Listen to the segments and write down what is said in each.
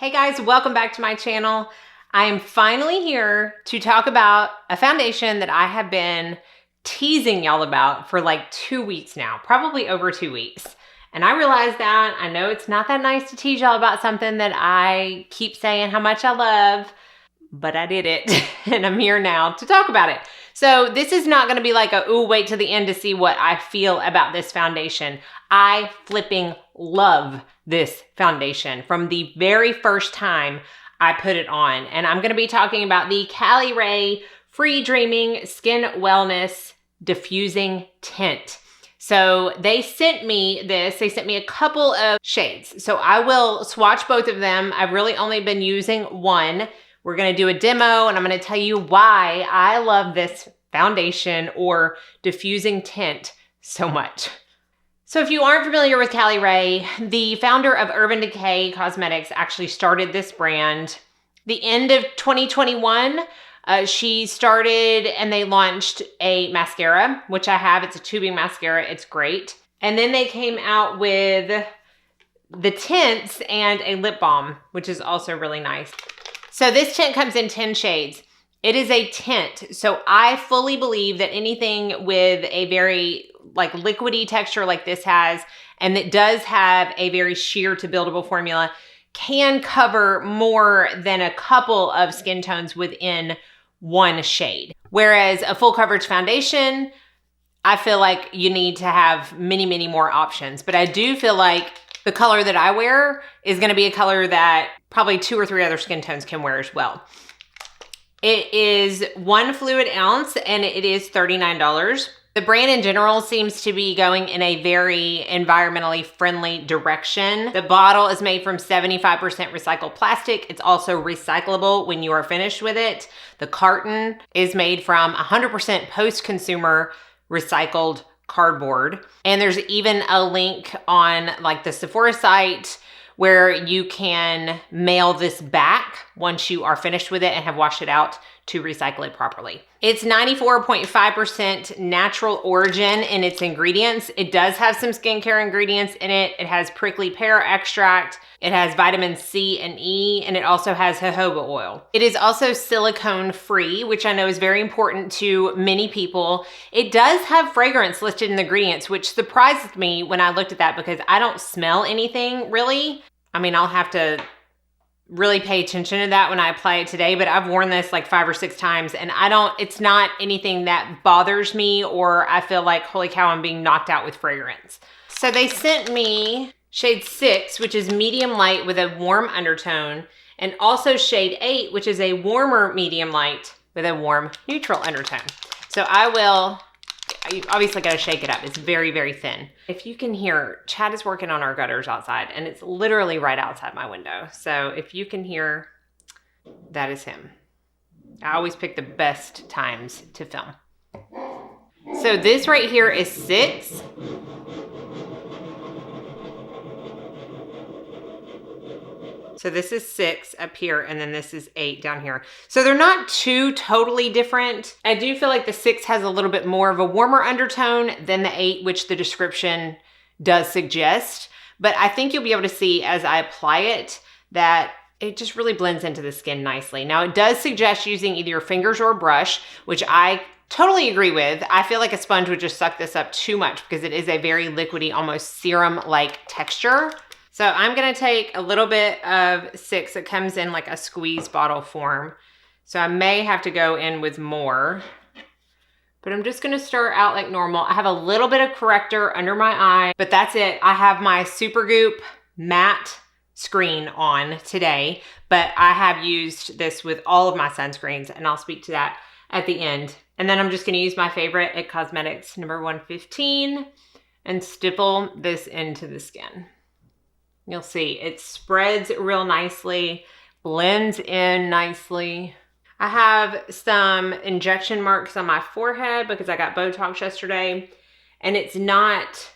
Hey guys, welcome back to my channel. I am finally here to talk about a foundation that I have been teasing y'all about for like 2 weeks now, probably over 2 weeks. And I realized that, I know it's not that nice to tease y'all about something that I keep saying how much I love, but I did it and I'm here now to talk about it. So this is not gonna be like a, ooh, wait till the end to see what I feel about this foundation. I flipping love this foundation from the very first time I put it on. And I'm gonna be talking about the Cali Freedreaming Skin Wellness Diffusing Tint. So they sent me this, they sent me a couple of shades. So I will swatch both of them. I've really only been using one. We're gonna do a demo and I'm gonna tell you why I love this foundation or diffusing tint so much. So if you aren't familiar with Cali, the founder of Urban Decay Cosmetics actually started this brand. The end of 2021, she started and they launched a mascara, which I have. It's a tubing mascara. It's great. And then they came out with the tints and a lip balm, which is also really nice. So this tint comes in 10 shades. It is a tint. So I fully believe that anything with a very like liquidy texture like this has, and that does have a very sheer to buildable formula, can cover more than a couple of skin tones within one shade. Whereas a full coverage foundation, I feel like you need to have many, many more options. But I do feel like the color that I wear is gonna be a color that probably 2 or 3 other skin tones can wear as well. It is 1 fluid ounce and it is $39. The brand in general seems to be going in a very environmentally friendly direction. The bottle is made from 75% recycled plastic. It's also recyclable when you are finished with it. The carton is made from 100% post-consumer recycled cardboard. And there's even a link on like the Sephora site where you can mail this back once you are finished with it and have washed it out to recycle it properly. It's 94.5% natural origin in its ingredients. It does have some skincare ingredients in it. It has prickly pear extract. It has vitamin C and E, and it also has jojoba oil. It is also silicone free, which I know is very important to many people. It does have fragrance listed in the ingredients, which surprised me when I looked at that because I don't smell anything really. I mean, I'll have to really pay attention to that when I apply it today, but I've worn this like 5 or 6 times and it's not anything that bothers me or I feel like, holy cow, I'm being knocked out with fragrance. So they sent me shade 6, which is medium light with a warm undertone, and also shade 8, which is a warmer medium light with a warm neutral undertone. So you obviously gotta shake it up. It's very, very thin. If you can hear, Chad is working on our gutters outside and it's literally right outside my window. So if you can hear, that is him. I always pick the best times to film. So this right here is 6. So this is 6 up here, and then this is 8 down here. So they're not too totally different. I do feel like the 6 has a little bit more of a warmer undertone than the 8, which the description does suggest. But I think you'll be able to see as I apply it that it just really blends into the skin nicely. Now it does suggest using either your fingers or a brush, which I totally agree with. I feel like a sponge would just suck this up too much because it is a very liquidy, almost serum-like texture. So I'm gonna take a little bit of 6. It comes in like a squeeze bottle form. So I may have to go in with more, but I'm just gonna start out like normal. I have a little bit of corrector under my eye, but that's it. I have my Supergoop matte screen on today, but I have used this with all of my sunscreens and I'll speak to that at the end. And then I'm just gonna use my favorite IT Cosmetics number 115 and stipple this into the skin. You'll see it spreads real nicely, blends in nicely. I have some injection marks on my forehead because I got Botox yesterday and it's not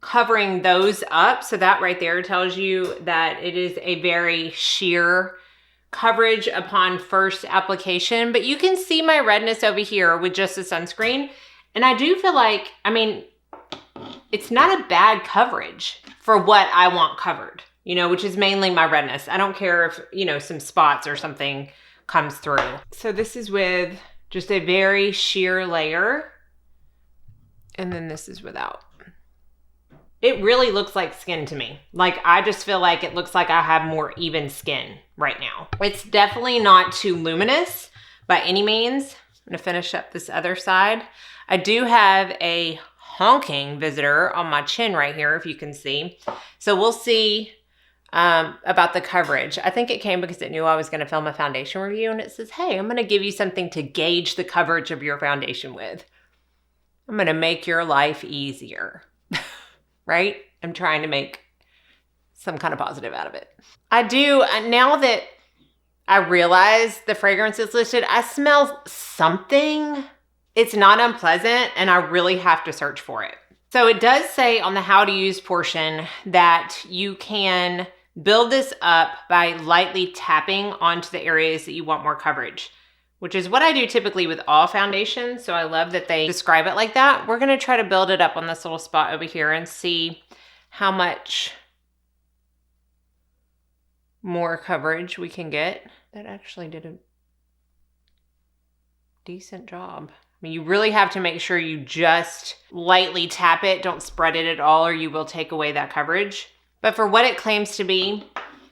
covering those up. So that right there tells you that it is a very sheer coverage upon first application. But you can see my redness over here with just the sunscreen. And I do feel like, I mean, it's not a bad coverage for what I want covered. you know, which is mainly my redness. I don't care if, you know, some spots or something comes through. So this is with just a very sheer layer. And then this is without. It really looks like skin to me. Like, I just feel like it looks like I have more even skin right now. It's definitely not too luminous by any means. I'm gonna finish up this other side. I do have a honking visitor on my chin right here, if you can see. So we'll see about the coverage. I think it came because it knew I was gonna film a foundation review, and it says, hey, I'm gonna give you something to gauge the coverage of your foundation with. I'm gonna make your life easier. Right? I'm trying to make some kind of positive out of it. I do, now that I realize the fragrance is listed, I smell something. It's not unpleasant, and I really have to search for it. So it does say on the how to use portion that you can build this up by lightly tapping onto the areas that you want more coverage, which is what I do typically with all foundations. So I love that they describe it like that. We're gonna try to build it up on this little spot over here and see how much more coverage we can get. That actually did a decent job. I mean, you really have to make sure you just lightly tap it. Don't spread it at all, or you will take away that coverage. But for what it claims to be,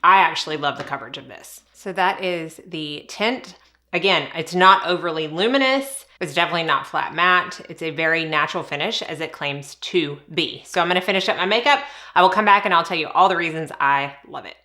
I actually love the coverage of this. So that is the Tint. Again, it's not overly luminous. It's definitely not flat matte. It's a very natural finish, as it claims to be. So I'm gonna finish up my makeup. I will come back and I'll tell you all the reasons I love it.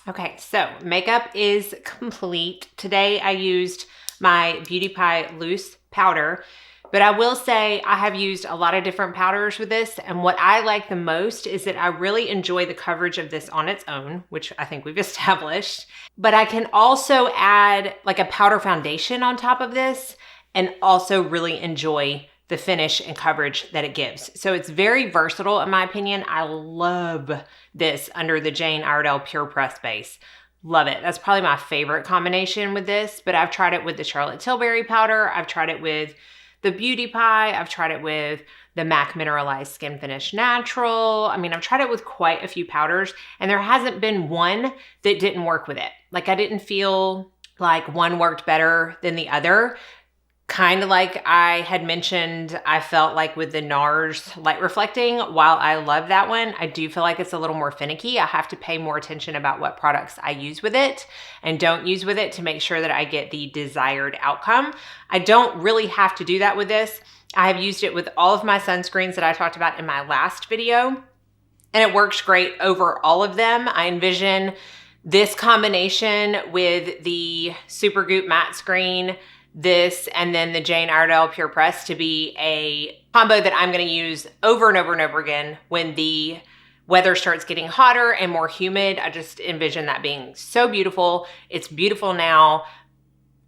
Okay, so makeup is complete. Today I used my Beauty Pie Loose Powder, but I will say I have used a lot of different powders with this, and what I like the most is that I really enjoy the coverage of this on its own, which I think we've established, but I can also add like a powder foundation on top of this and also really enjoy the finish and coverage that it gives. So it's very versatile in my opinion. I love this under the Jane Iredale Pure Press base. Love it. That's probably my favorite combination with this, but I've tried it with the Charlotte Tilbury powder. I've tried it with the Beauty Pie. I've tried it with the MAC Mineralized Skin Finish Natural. I mean, I've tried it with quite a few powders, and there hasn't been one that didn't work with it. Like, I didn't feel like one worked better than the other. Kind of like I had mentioned, I felt like with the NARS Light Reflecting, while I love that one, I do feel like it's a little more finicky. I have to pay more attention about what products I use with it and don't use with it to make sure that I get the desired outcome. I don't really have to do that with this. I have used it with all of my sunscreens that I talked about in my last video, and it works great over all of them. I envision this combination with the Supergoop Matte Screen, this, and then the Jane Iredale Pure Press to be a combo that I'm going to use over and over and over again when the weather starts getting hotter and more humid. I just envision that being so beautiful. It's beautiful now.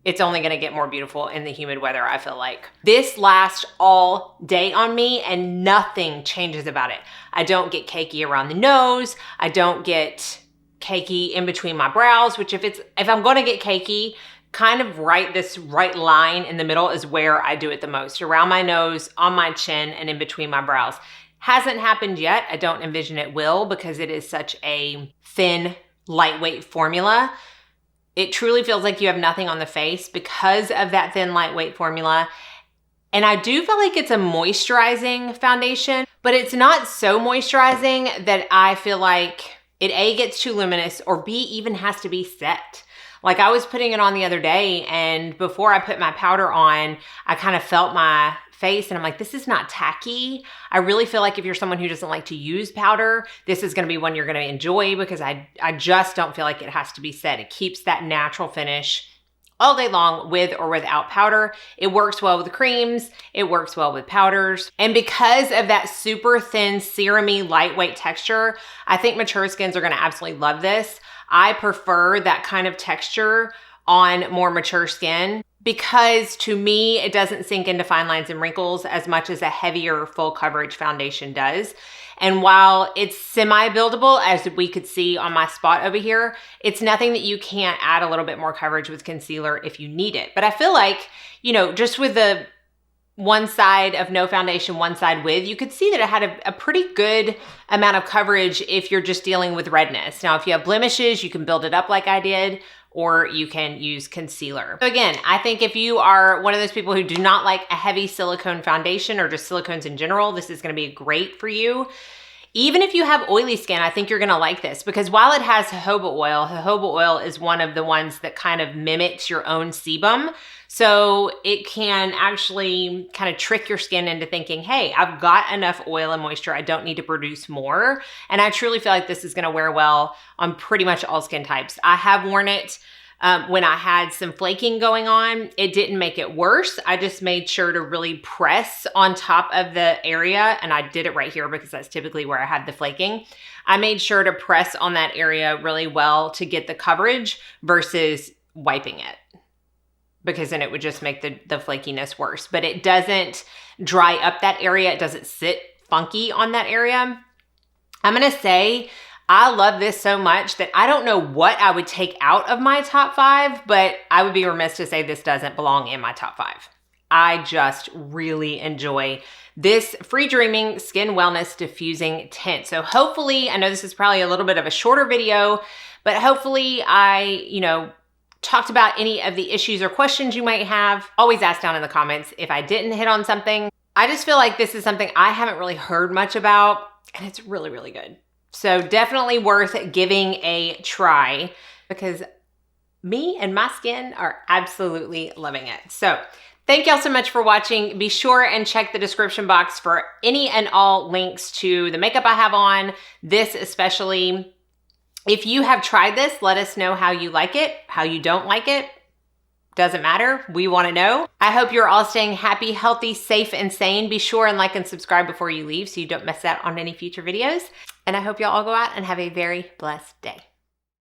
It's only going to get more beautiful in the humid weather, I feel like. This lasts all day on me and nothing changes about it. I don't get cakey around the nose. I don't get cakey in between my brows, which if I'm going to get cakey, kind of this right line in the middle is where I do it the most, around my nose, on my chin, and in between my brows. Hasn't happened yet. I don't envision it will, because it is such a thin, lightweight formula. It truly feels like you have nothing on the face because of that thin, lightweight formula. And I do feel like it's a moisturizing foundation, but it's not so moisturizing that I feel like it A, gets too luminous, or B, even has to be set. Like, I was putting it on the other day, and before I put my powder on, I kind of felt my face and I'm like, this is not tacky. I really feel like if you're someone who doesn't like to use powder, this is going to be one you're going to enjoy, because I just don't feel like it has to be set. It keeps that natural finish all day long with or without powder. It works well with creams. It works well with powders. And because of that super thin, serum-y, lightweight texture, I think mature skins are going to absolutely love this. I prefer that kind of texture on more mature skin, because to me, it doesn't sink into fine lines and wrinkles as much as a heavier full coverage foundation does. And while it's semi-buildable, as we could see on my spot over here, it's nothing that you can't add a little bit more coverage with concealer if you need it. But I feel like, you know, just with the one side of no foundation, one side with, you could see that it had a pretty good amount of coverage if you're just dealing with redness. Now, if you have blemishes, you can build it up like I did, or you can use concealer. So again, I think if you are one of those people who do not like a heavy silicone foundation or just silicones in general, this is gonna be great for you. Even if you have oily skin, I think you're gonna like this, because while it has jojoba oil is one of the ones that kind of mimics your own sebum. So it can actually kind of trick your skin into thinking, hey, I've got enough oil and moisture, I don't need to produce more. And I truly feel like this is gonna wear well on pretty much all skin types. I have worn it when I had some flaking going on. It didn't make it worse. I just made sure to really press on top of the area, and I did it right here because that's typically where I had the flaking. I made sure to press on that area really well to get the coverage versus wiping it, because then it would just make the flakiness worse. But it doesn't dry up that area. It doesn't sit funky on that area. I'm gonna say, I love this so much that I don't know what I would take out of my top 5, but I would be remiss to say this doesn't belong in my top 5. I just really enjoy this Freedreaming Skin Wellness Diffusing Tint. So hopefully, I know this is probably a little bit of a shorter video, but hopefully I, talked about any of the issues or questions you might have. Always ask down in the comments if I didn't hit on something. I just feel like this is something I haven't really heard much about, and it's really, really good. So definitely worth giving a try, because me and my skin are absolutely loving it. So thank y'all so much for watching. Be sure and check the description box for any and all links to the makeup I have on, this especially. If you have tried this, let us know how you like it, how you don't like it. Doesn't matter, we wanna know. I hope you're all staying happy, healthy, safe, and sane. Be sure and like and subscribe before you leave so you don't miss out on any future videos. And I hope y'all all go out and have a very blessed day.